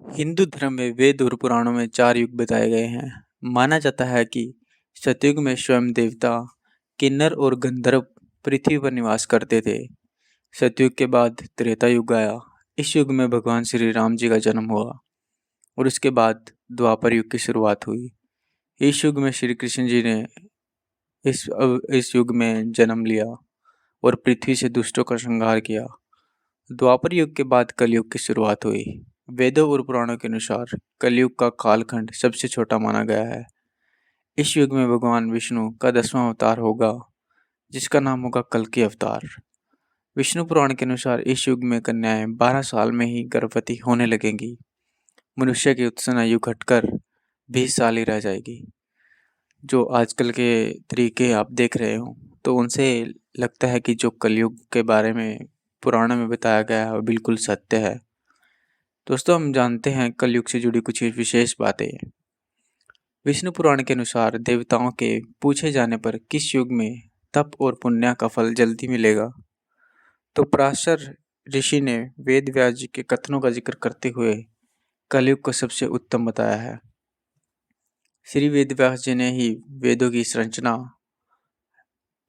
हिंदू धर्म में वेद और पुराणों में 4 युग बताए गए हैं। माना जाता है कि सतयुग में स्वयं देवता, किन्नर और गंधर्व पृथ्वी पर निवास करते थे। सतयुग के बाद त्रेता युग आया। इस युग में भगवान श्री राम जी का जन्म हुआ और उसके बाद द्वापर युग की शुरुआत हुई। इस युग में श्री कृष्ण जी ने इस युग में जन्म लिया और पृथ्वी से दुष्टों का संहार किया। द्वापर युग के बाद कलयुग की शुरुआत हुई। वेदों और पुराणों के अनुसार कलयुग का कालखंड सबसे छोटा माना गया है। इस युग में भगवान विष्णु का 10वां अवतार होगा, जिसका नाम होगा कल्कि अवतार। विष्णु पुराण के अनुसार इस युग में कन्याएं 12 साल में ही गर्भवती होने लगेंगी। मनुष्य की उत्सन्न आयु घटकर 20 साल ही रह जाएगी। जो आजकल के तरीके आप देख रहे हो, तो उनसे लगता है कि जो कलयुग के बारे में पुराणों में बताया गया है वो बिल्कुल सत्य है। दोस्तों, हम जानते हैं कलयुग से जुड़ी कुछ विशेष बातें। विष्णु पुराण के अनुसार देवताओं के पूछे जाने पर किस युग में तप और पुण्य का फल जल्दी मिलेगा, तो पराशर ऋषि ने वेद व्यास जी के कथनों का जिक्र करते हुए कलयुग को सबसे उत्तम बताया है। श्री वेद व्यास जी ने ही वेदों की संरचना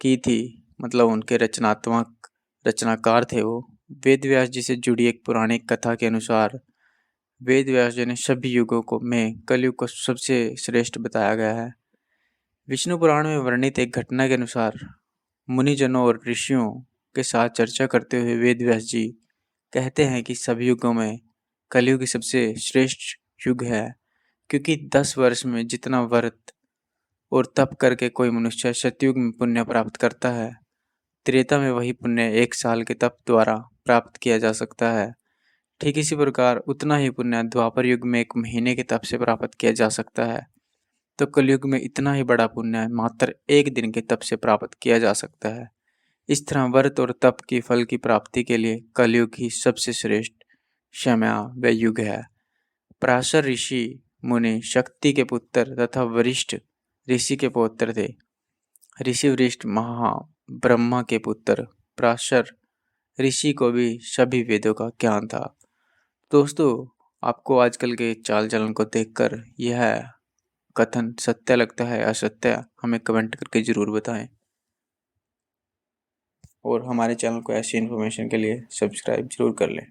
की थी, मतलब उनके रचनात्मक रचनाकार थे वो। वेद व्यास जी से जुड़ी एक पौराणिक कथा के अनुसार वेद व्यास जी ने सभी युगों को में कलयुग को सबसे श्रेष्ठ बताया गया है। विष्णु पुराण में वर्णित एक घटना के अनुसार मुनिजनों और ऋषियों के साथ चर्चा करते हुए वेद व्यास जी कहते हैं कि सभी युगों में कलयुग ही सबसे श्रेष्ठ युग है, क्योंकि 10 वर्ष में जितना व्रत और तप करके कोई मनुष्य सतयुग में पुण्य प्राप्त करता है, त्रेता में वही पुण्य 1 साल के तप द्वारा प्राप्त किया जा सकता है। ठीक इसी प्रकार उतना ही पुण्य द्वापर युग में 1 महीने के तप से प्राप्त किया जा सकता है, तो कलयुग में इतना ही बड़ा पुण्य मात्र 1 दिन के तप से प्राप्त किया जा सकता है। इस तरह व्रत और तप की फल की प्राप्ति के लिए कलयुग ही सबसे श्रेष्ठ समय व युग है। पराशर ऋषि मुनि शक्ति के पुत्र तथा वरिष्ठ ऋषि के पौत्र थे। ऋषि वरिष्ठ महा ब्रह्मा के पुत्र पराशर ऋषि को भी सभी वेदों का ज्ञान था। दोस्तों, आपको आजकल के चाल चलन को देखकर यह कथन सत्य लगता है या असत्य, हमें कमेंट करके ज़रूर बताएं। और हमारे चैनल को ऐसी इन्फॉर्मेशन के लिए सब्सक्राइब जरूर कर लें।